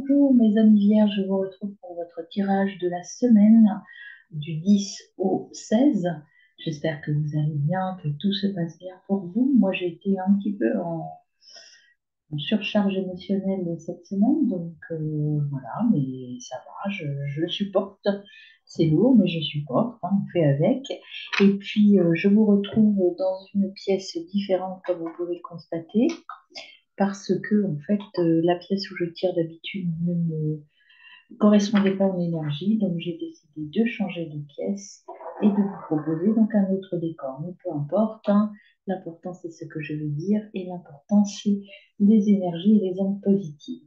Bonjour mes amis vierges, je vous retrouve pour votre tirage de la semaine du 10 au 16. J'espère que vous allez bien, que tout se passe bien pour vous. Moi j'ai été un petit peu en surcharge émotionnelle cette semaine, donc voilà, mais ça va, je supporte. C'est lourd, mais je supporte, hein, on fait avec. Et puis je vous retrouve dans une pièce différente comme vous pouvez le constater parce que en fait la pièce où je tire d'habitude ne me correspondait pas en énergie, donc j'ai décidé de changer de pièce et de vous proposer donc un autre décor. Mais peu importe, hein, l'important c'est ce que je veux dire et l'important c'est les énergies et les ondes positives.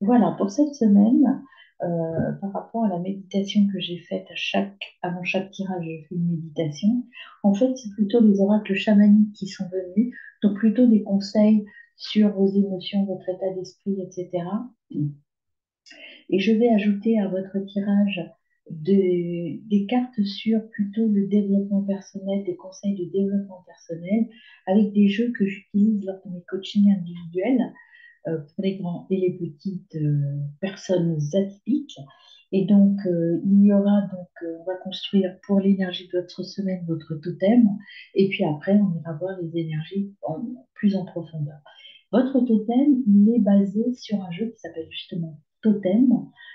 Voilà, pour cette semaine, par rapport à la méditation que j'ai faite avant chaque tirage, je fais une méditation. En fait, c'est plutôt les oracles chamaniques qui sont venus, donc plutôt des conseils sur vos émotions, votre état d'esprit, etc. Et je vais ajouter à votre tirage des cartes sur plutôt le développement personnel, des conseils de développement personnel, avec des jeux que j'utilise lors de mes coachings individuels pour les grands et les petites personnes atypiques. Et donc, il y aura on va construire pour l'énergie de votre semaine votre totem, et puis après, on ira voir les énergies plus en profondeur. Votre totem, il est basé sur un jeu qui s'appelle justement Totem,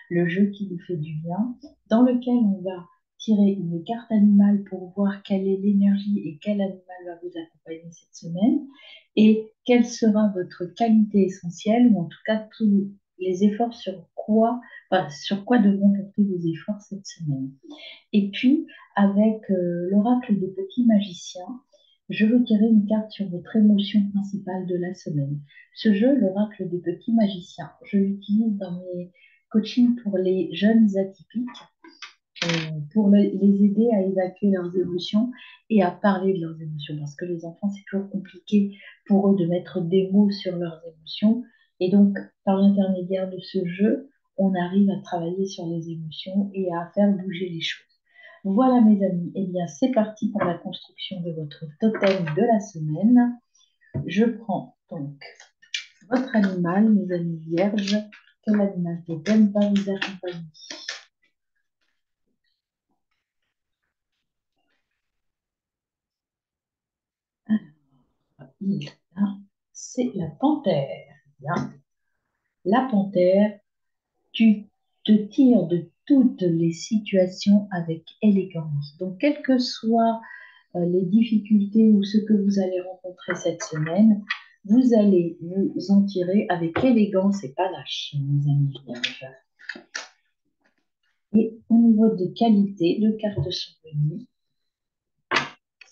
le jeu qui vous fait du bien, dans lequel on va tirer une carte animale pour voir quelle est l'énergie et quel animal va vous accompagner cette semaine et quelle sera votre qualité essentielle ou en tout cas tous les efforts sur quoi devront porter vos efforts cette semaine. Et puis, avec l'oracle des petits magiciens, je veux tirer une carte sur votre émotion principale de la semaine. Ce jeu, l'oracle des petits magiciens, je l'utilise dans mes coachings pour les jeunes atypiques, pour les aider à évacuer leurs émotions et à parler de leurs émotions. Parce que les enfants, c'est toujours compliqué pour eux de mettre des mots sur leurs émotions. Et donc, par l'intermédiaire de ce jeu, on arrive à travailler sur les émotions et à faire bouger les choses. Voilà mes amis, eh bien c'est parti pour la construction de votre totem de la semaine. Je prends donc votre animal, mes amis vierges. Quel animal totem va vous accompagner? C'est la panthère. Bien. La panthère, tu te tires de toutes les situations avec élégance. Donc, quelles que soient les difficultés ou ce que vous allez rencontrer cette semaine, vous allez vous en tirer avec élégance et panache, mes amis vierges. Et au niveau de qualité, deux cartes sont venues.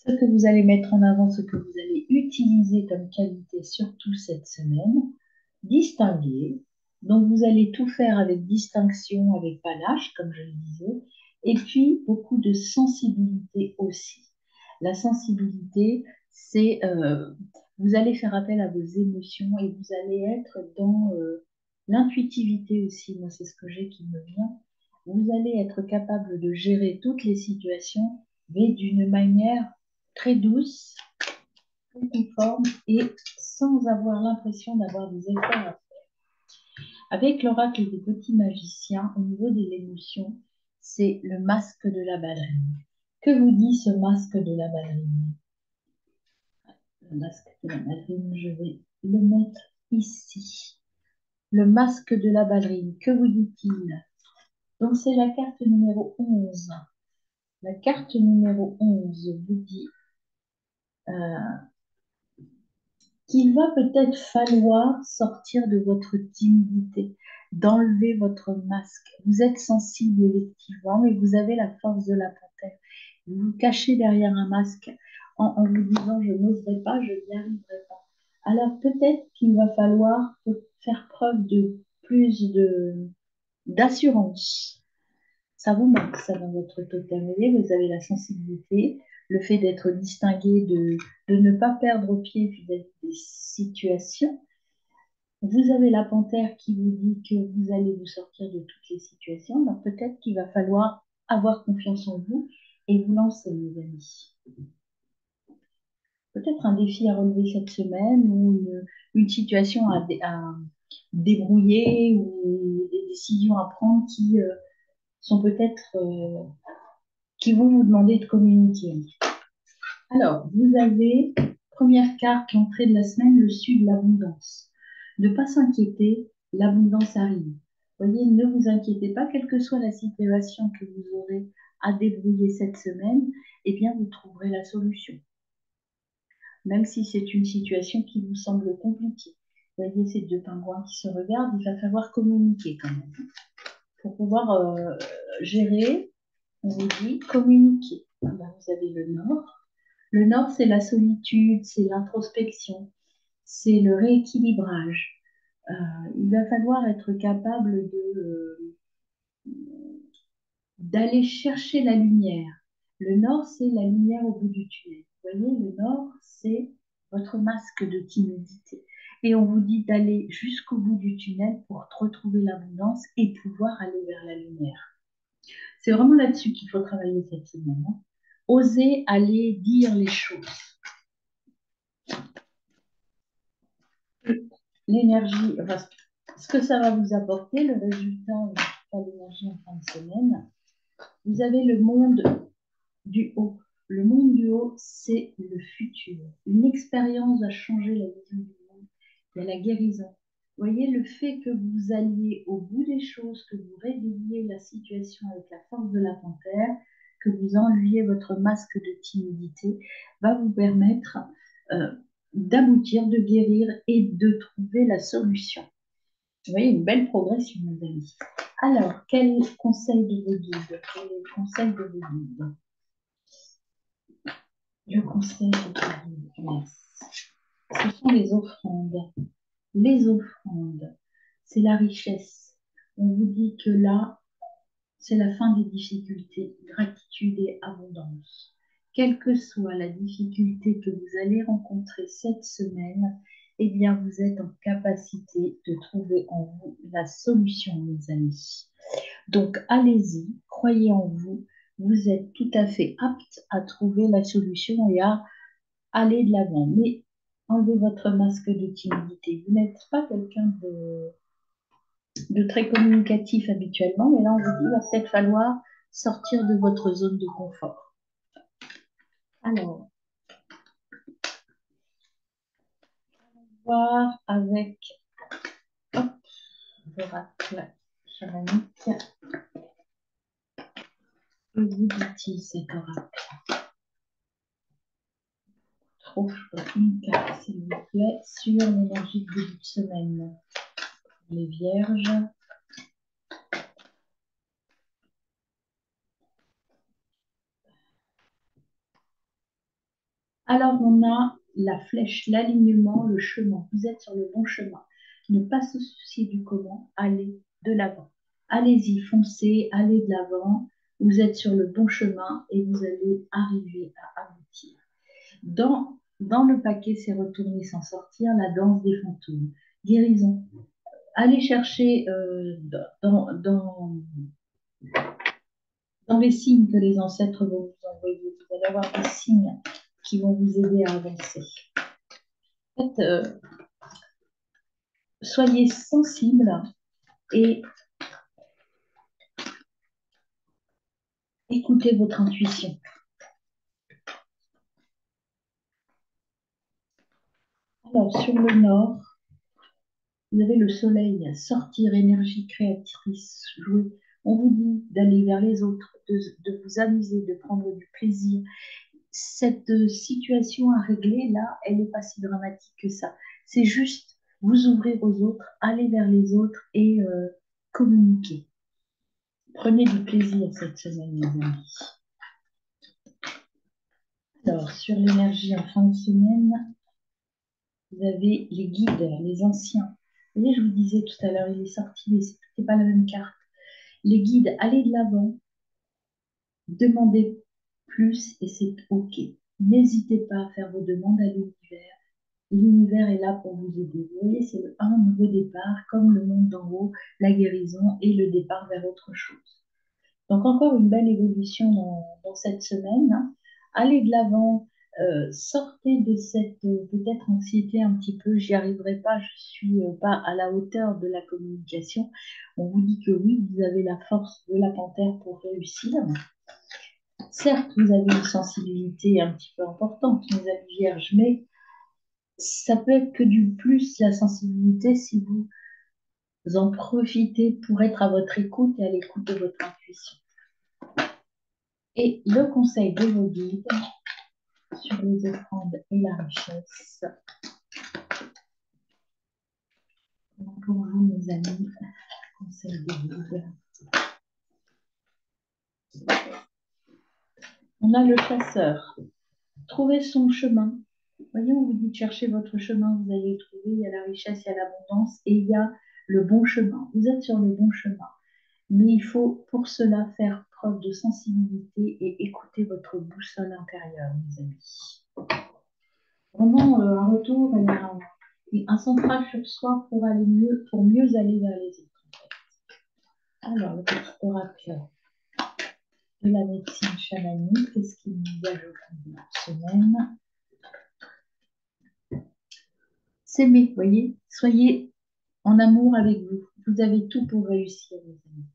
Ce que vous allez mettre en avant, ce que vous allez utiliser comme qualité, surtout cette semaine, distinguer. Donc, vous allez tout faire avec distinction, avec panache, comme je le disais, et puis beaucoup de sensibilité aussi. La sensibilité, c'est vous allez faire appel à vos émotions et vous allez être dans l'intuitivité aussi. Moi, c'est ce que j'ai qui me vient. Vous allez être capable de gérer toutes les situations, mais d'une manière très douce, très conforme et sans avoir l'impression d'avoir des efforts à faire. Avec l'oracle des petits magiciens, au niveau de l'émotion, c'est le masque de la ballerine. Que vous dit ce masque de la ballerine? Le masque de la ballerine, je vais le mettre ici. Le masque de la ballerine, que vous dit-il? Donc c'est la carte numéro 11. La carte numéro 11 vous dit qu'il va peut-être falloir sortir de votre timidité, d'enlever votre masque. Vous êtes sensible effectivement, mais vous avez la force de la panthère. Vous vous cachez derrière un masque en vous disant je n'oserai pas, je n'y arriverai pas. Alors peut-être qu'il va falloir faire preuve de plus d'assurance. Ça vous manque, ça, dans votre totem. Vous avez la sensibilité, le fait d'être distingué, de ne pas perdre pied vis-à-vis des situations. Vous avez la panthère qui vous dit que vous allez vous sortir de toutes les situations. Donc peut-être qu'il va falloir avoir confiance en vous et vous lancer, mes amis. Peut-être un défi à relever cette semaine ou une situation à débrouiller ou des décisions à prendre qui sont peut-être, qui vont vous demander de communiquer. Alors, vous avez, première carte, l'entrée de la semaine, le sud, l'abondance. Ne pas s'inquiéter, l'abondance arrive. Voyez, ne vous inquiétez pas, quelle que soit la situation que vous aurez à débrouiller cette semaine, eh bien, vous trouverez la solution. Même si c'est une situation qui vous semble compliquée. Voyez ces deux pingouins qui se regardent, il va falloir communiquer quand même. Pour pouvoir gérer, on vous dit communiquer. Ben, vous avez le nord. Le nord, c'est la solitude, c'est l'introspection, c'est le rééquilibrage. Il va falloir être capable d'aller chercher la lumière. Le nord, c'est la lumière au bout du tunnel. Vous voyez, le nord, c'est votre masque de timidité. Et on vous dit d'aller jusqu'au bout du tunnel pour retrouver l'abondance et pouvoir aller vers la lumière. C'est vraiment là-dessus qu'il faut travailler cette semaine. Hein. Oser aller dire les choses. L'énergie, enfin, ce que ça va vous apporter, le résultat de l'énergie en fin de semaine. Vous avez le monde du haut. Le monde du haut, c'est le futur. Une expérience va changer la vision du monde. Il y a la guérison. Vous voyez, le fait que vous alliez au bout des choses, que vous réveilliez la situation avec la force de la panthère, que vous enleviez votre masque de timidité, va vous permettre d'aboutir, de guérir et de trouver la solution. Vous voyez, une belle progression, mes amis. Alors, quel conseil de vos guides? Quel est le conseil de vos guides? Le conseil de vos guides, ce sont les offrandes. Les offrandes, c'est la richesse. On vous dit que là, c'est la fin des difficultés, gratitude et abondance. Quelle que soit la difficulté que vous allez rencontrer cette semaine, eh bien, vous êtes en capacité de trouver en vous la solution, mes amis. Donc, allez-y, croyez en vous. Vous êtes tout à fait apte à trouver la solution et à aller de l'avant. Mais enlevez votre masque de timidité. Vous n'êtes pas quelqu'un de très communicatif habituellement, mais là, on vous dit, il va peut-être falloir sortir de votre zone de confort. Alors, on va voir avec l'oracle chamanique. Que vous dit-il cet oracle? Trouve une carte, s'il vous plaît, sur l'énergie de début de semaine. Les vierges. Alors, on a la flèche, l'alignement, le chemin. Vous êtes sur le bon chemin. Ne pas se soucier du comment, allez de l'avant. Allez-y, foncez, allez de l'avant. Vous êtes sur le bon chemin et vous allez arriver à aboutir. Dans le paquet, c'est retourner sans sortir, la danse des fantômes. Guérison. Allez chercher dans les signes que les ancêtres vont vous envoyer. Vous allez avoir des signes qui vont vous aider à avancer. En fait, soyez sensible et écoutez votre intuition. Alors, sur le nord, vous avez le soleil, sortir, énergie créatrice, jouer. On vous dit d'aller vers les autres, de vous amuser, de prendre du plaisir. Cette situation à régler, là, elle n'est pas si dramatique que ça. C'est juste vous ouvrir aux autres, aller vers les autres et communiquer. Prenez du plaisir cette semaine, mes amis. Alors, sur l'énergie en fin de semaine, vous avez les guides, les anciens. Vous voyez, je vous disais tout à l'heure, il est sorti, mais ce n'est pas la même carte. Les guides, allez de l'avant, demandez plus et c'est OK. N'hésitez pas à faire vos demandes à l'univers. L'univers est là pour vous aider. Vous voyez, c'est un nouveau départ, comme le monde d'en haut, la guérison et le départ vers autre chose. Donc encore une belle évolution dans cette semaine. Allez de l'avant, sortez de cette peut-être anxiété un petit peu, j'y arriverai pas, je suis pas à la hauteur de la communication. On vous dit que oui, vous avez la force de la panthère pour réussir. Certes, vous avez une sensibilité un petit peu importante, mes amis vierges, mais ça peut être que du plus la sensibilité si vous en profitez pour être à votre écoute et à l'écoute de votre intuition. Et le conseil de vos guides sur les offrandes et la richesse. Pour vous, mes amis, conseil de guide. On a le chasseur. Trouver son chemin. Voyez, on vous dit de chercher votre chemin, vous allez le trouver. Il y a la richesse, il y a l'abondance et il y a le bon chemin. Vous êtes sur le bon chemin. Mais il faut pour cela faire preuve de sensibilité et écouter votre boussole intérieure, mes amis. Vraiment un retour et un centrage sur soi pour aller mieux, pour mieux aller vers les autres. Alors, le petit oracle de la médecine chamanique, qu'est-ce qu'il nous dit aujourd'hui cette semaine? S'aimer, voyez, soyez en amour avec vous. Vous avez tout pour réussir, mes amis.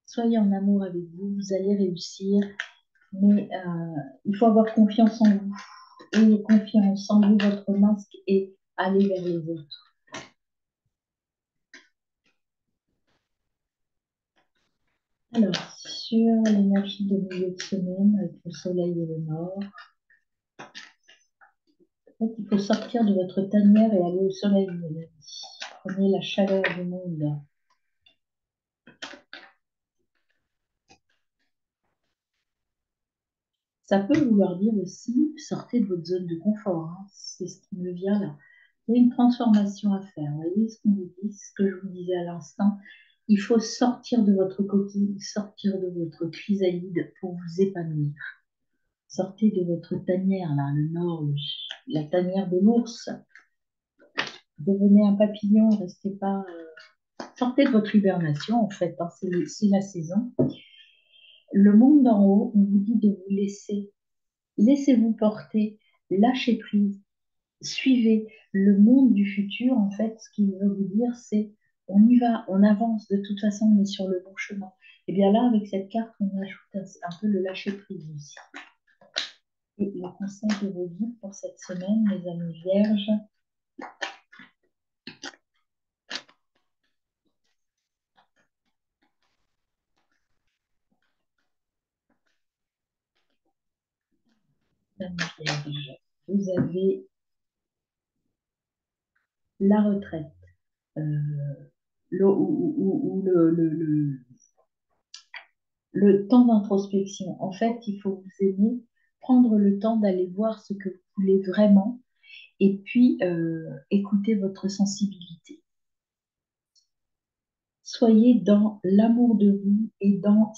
Soyez en amour avec vous, vous allez réussir, mais il faut avoir confiance en vous. Ayez confiance en vous, votre masque, et allez vers les autres. Alors, sur l'énergie de milieu de semaine, avec le soleil et le nord, en fait, il faut sortir de votre tanière et aller au soleil, mes amis. Prenez la chaleur du monde. Ça peut vouloir dire aussi, sortez de votre zone de confort. Hein. C'est ce qui me vient là. Il y a une transformation à faire. Vous voyez ce qu'on vous dit, ce que je vous disais à l'instant. Il faut sortir de votre coquille, sortir de votre chrysalide pour vous épanouir. Sortez de votre tanière, là, le nord, la tanière de l'ours. Devenez un papillon, restez pas. Sortez de votre hibernation, en fait, hein, c'est la saison. Le monde d'en haut, on vous dit de vous laisser. Laissez-vous porter, lâchez prise, suivez le monde du futur. En fait, ce qu'il veut vous dire, c'est on y va, on avance, de toute façon, on est sur le bon chemin. Et bien là, avec cette carte, on ajoute un peu le lâcher prise aussi. Et le conseil de vos guides pour cette semaine, mes amis vierges. Vous avez la retraite, le temps d'introspection. En fait, il faut vous aimer, prendre le temps d'aller voir ce que vous voulez vraiment et puis écouter votre sensibilité. Soyez dans l'amour de vous et dans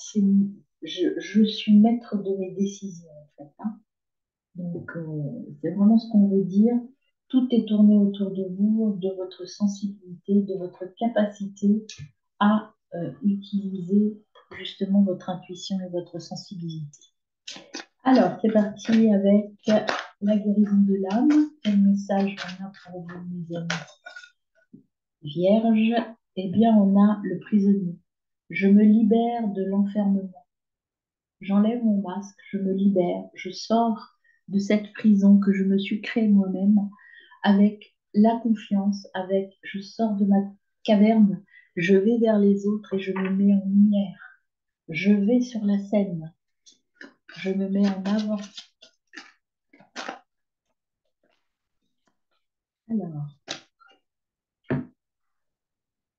je suis maître de mes décisions, en fait. Hein. Donc, c'est vraiment ce qu'on veut dire. Tout est tourné autour de vous, de votre sensibilité, de votre capacité à utiliser justement votre intuition et votre sensibilité. Alors, c'est parti avec la guérison de l'âme. Quel message on a pour vous, mes amis vierges? Eh bien, on a le prisonnier. Je me libère de l'enfermement. J'enlève mon masque, je me libère, je sors de cette prison que je me suis créée moi-même avec la confiance, je sors de ma caverne, je vais vers les autres et je me mets en lumière. Je vais sur la scène, je me mets en avant. Alors,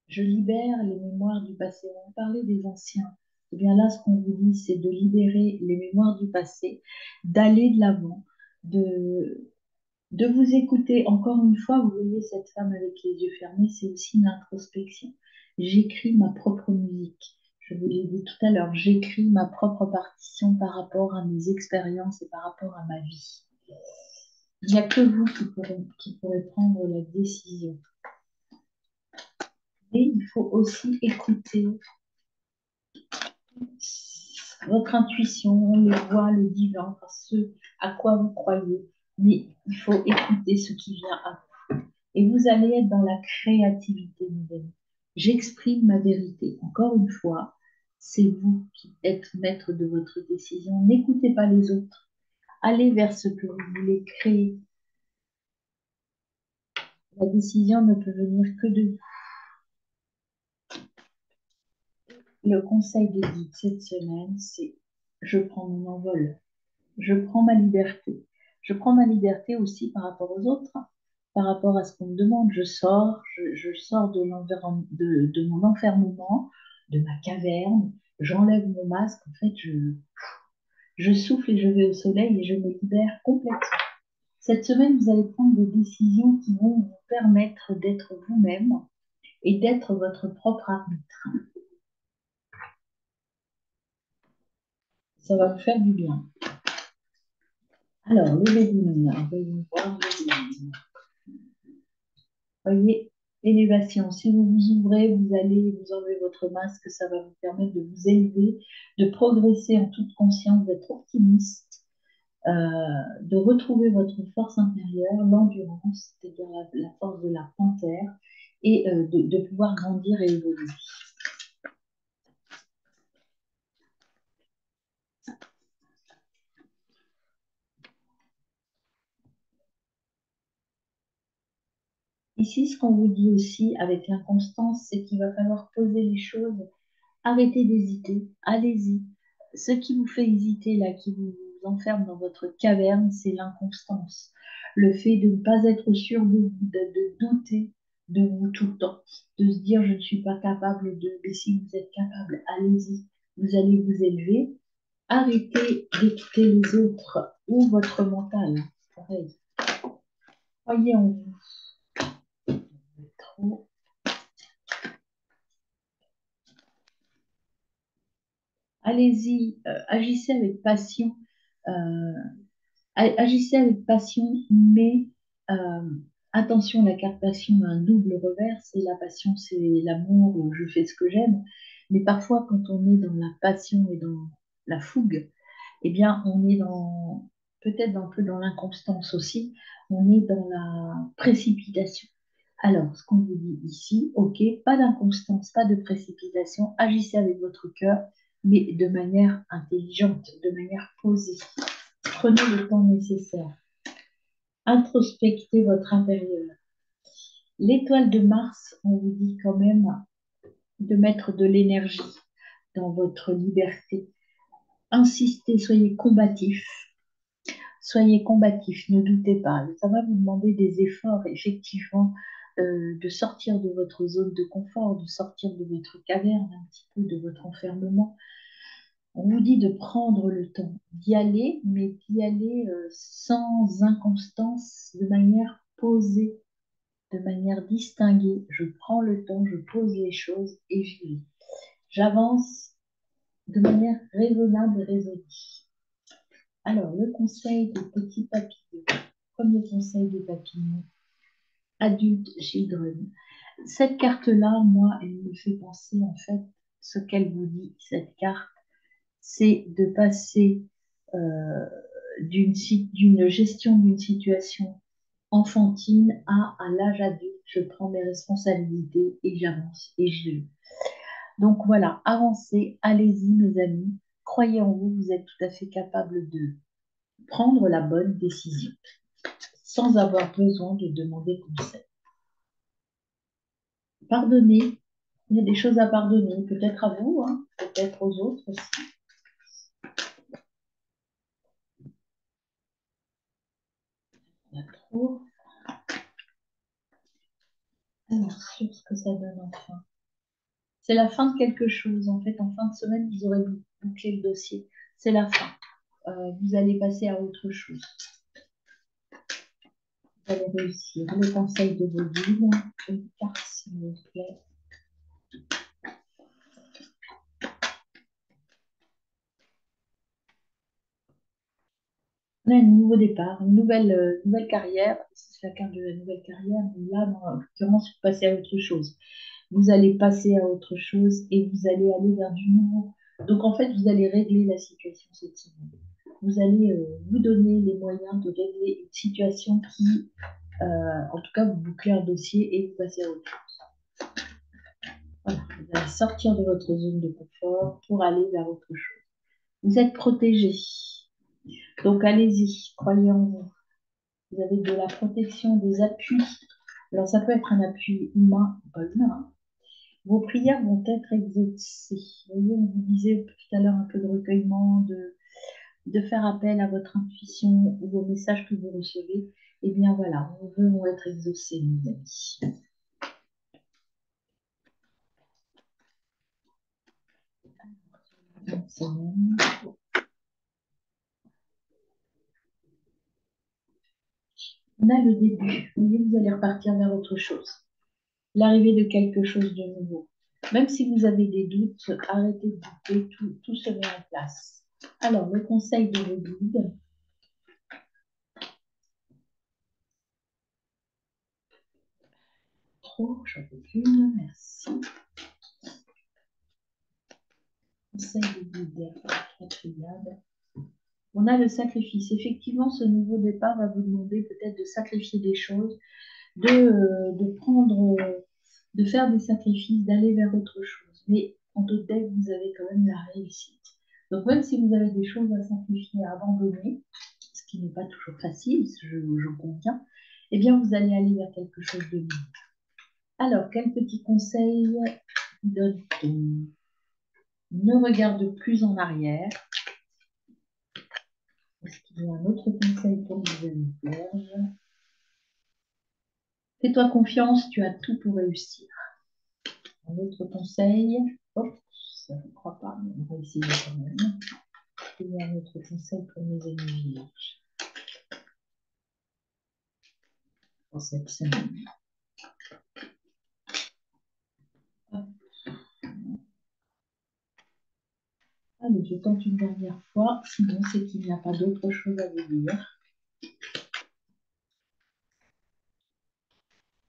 je libère les mémoires du passé. On parlait des anciens. Eh bien là, ce qu'on vous dit, c'est de libérer les mémoires du passé, d'aller de l'avant, de vous écouter. Encore une fois, vous voyez cette femme avec les yeux fermés, c'est aussi une introspection. J'écris ma propre musique. Je vous l'ai dit tout à l'heure, j'écris ma propre partition par rapport à mes expériences et par rapport à ma vie. Il n'y a que vous qui pourrez prendre la décision. Et il faut aussi écouter votre intuition, les voix, le divin, enfin ce à quoi vous croyez. mais il faut écouter ce qui vient à vous. Et vous allez être dans la créativité, mes amis. J'exprime ma vérité. Encore une fois, c'est vous qui êtes maître de votre décision. N'écoutez pas les autres. Allez vers ce que vous voulez créer. La décision ne peut venir que de vous. Le conseil de guide cette semaine, c'est je prends mon envol. Je prends ma liberté. Je prends ma liberté aussi par rapport aux autres, hein, par rapport à ce qu'on me demande. Je sors de mon enfermement, de ma caverne, j'enlève mon masque. En fait, je souffle et je vais au soleil et je me libère complètement. Cette semaine, vous allez prendre des décisions qui vont vous permettre d'être vous-même et d'être votre propre arbitre. Ça va vous faire du bien. Alors, le webinar, voyons voir le webinar. Voyez, élévation. Si vous vous ouvrez, vous allez vous enlever votre masque, ça va vous permettre de vous élever, de progresser en toute conscience, d'être optimiste, de retrouver votre force intérieure, l'endurance, c'est-à-dire la force de la panthère, et de pouvoir grandir et évoluer. Ici, ce qu'on vous dit aussi avec l'inconstance, c'est qu'il va falloir poser les choses. Arrêtez d'hésiter, allez-y. Ce qui vous fait hésiter, là, qui vous enferme dans votre caverne, c'est l'inconstance. Le fait de ne pas être sûr de douter de vous tout le temps, de se dire je ne suis pas capable de, mais si vous êtes capable, allez-y, vous allez vous élever. Arrêtez d'écouter les autres ou votre mental. Pareil. Croyez en vous. Trop. Allez-y, agissez avec passion. Euh, Agissez avec passion, mais euh, attention, la carte passion a un double revers. C'est la passion, c'est l'amour, je fais ce que j'aime. Mais parfois, quand on est dans la passion et dans la fougue, eh bien, on est dans peut-être un peu dans l'inconstance aussi. On est dans la précipitation. Alors, ce qu'on vous dit ici, ok, pas d'inconstance, pas de précipitation. Agissez avec votre cœur, mais de manière intelligente, de manière posée. Prenez le temps nécessaire. Introspectez votre intérieur. L'étoile de Mars, on vous dit quand même de mettre de l'énergie dans votre liberté. Insistez, soyez combatif. Soyez combatif, ne doutez pas. Ça va vous demander des efforts, effectivement, de sortir de votre zone de confort, de sortir de votre caverne, un petit peu de votre enfermement. On vous dit de prendre le temps d'y aller, mais d'y aller sans inconstance, de manière posée, de manière distinguée. Je prends le temps, je pose les choses et j'y vais. J'avance de manière raisonnable et raisonnée. Alors, le conseil des petits papillons. Premier conseil des papillons, adulte children. Cette carte-là, moi, elle me fait penser, en fait, ce qu'elle vous dit, cette carte, c'est de passer euh, d'une gestion d'une situation enfantine à l'âge adulte. Je prends mes responsabilités et j'avance et je vais. Donc voilà, avancez, allez-y mes amis, croyez en vous, vous êtes tout à fait capable de prendre la bonne décision sans avoir besoin de demander conseil. Pardonnez, il y a des choses à pardonner, peut-être à vous, hein, peut-être aux autres aussi. Il y a trop. Alors, sur ce que ça donne enfin. C'est la fin de quelque chose. En fait, en fin de semaine, vous aurez bouclé le dossier. C'est la fin. Vous allez passer à autre chose. Vous allez réussir. Le conseil de vos guides. Une carte, s'il vous plaît. On a un nouveau départ, une nouvelle carrière. C'est la carte de la nouvelle carrière. Là, en l'occurrence, vous passez à autre chose. Vous allez passer à autre chose et vous allez aller vers du nouveau. Donc, en fait, vous allez régler la situation cette semaine. vous allez vous donner les moyens de régler une situation qui, en tout cas, vous bouclez un dossier et vous passez à autre chose. Voilà, vous allez sortir de votre zone de confort pour aller vers autre chose. Vous êtes protégé. Donc allez-y, croyez en vous. Vous avez de la protection, des appuis. Alors ça peut être un appui humain ou pas humain, hein. Vos prières vont être exaucées. Vous voyez, on vous disait tout à l'heure un peu de recueillement, de faire appel à votre intuition ou aux messages que vous recevez. Eh bien voilà, vos vœux vont être exaucés, mes amis. On a le début. Vous voyez, vous allez repartir vers autre chose. L'arrivée de quelque chose de nouveau. Même si vous avez des doutes, arrêtez de douter, tout se met en place. Alors, le conseil de vos guides. Trop, j'en veux qu'une, merci. Conseil de guide, la triade. On a le sacrifice. Effectivement, ce nouveau départ va vous demander peut-être de sacrifier des choses, de prendre, de faire des sacrifices, d'aller vers autre chose. Mais en tout cas, vous avez quand même la réussite. Donc même si vous avez des choses à sacrifier, à abandonner, ce qui n'est pas toujours facile, j'en conviens, eh bien vous allez aller vers quelque chose de mieux. Alors, quel petit conseil donne-t-on? Ne regarde plus en arrière. Est-ce qu'il y a un autre conseil pour les amis vierges? Fais-toi confiance, tu as tout pour réussir. Un autre conseil, hop, ça ne crois pas, mais on va essayer quand même. Il y a un autre conseil pour mes amis vierges pour cette semaine. Allez, je tente une dernière fois, sinon c'est qu'il n'y a pas d'autre chose à vous dire.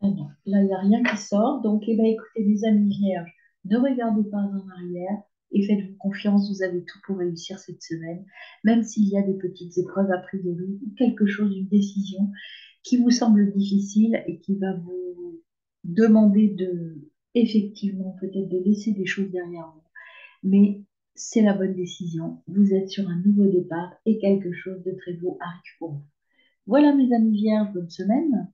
Ah non, là, il n'y a rien qui sort. Donc, eh ben, écoutez, mes amis vierges, ne regardez pas en arrière et faites-vous confiance, vous avez tout pour réussir cette semaine, même s'il y a des petites épreuves a priori, quelque chose, une décision qui vous semble difficile et qui va vous demander de, effectivement, peut-être de laisser des choses derrière vous. Mais c'est la bonne décision. Vous êtes sur un nouveau départ et quelque chose de très beau arrive pour vous. Voilà, mes amis vierges, bonne semaine.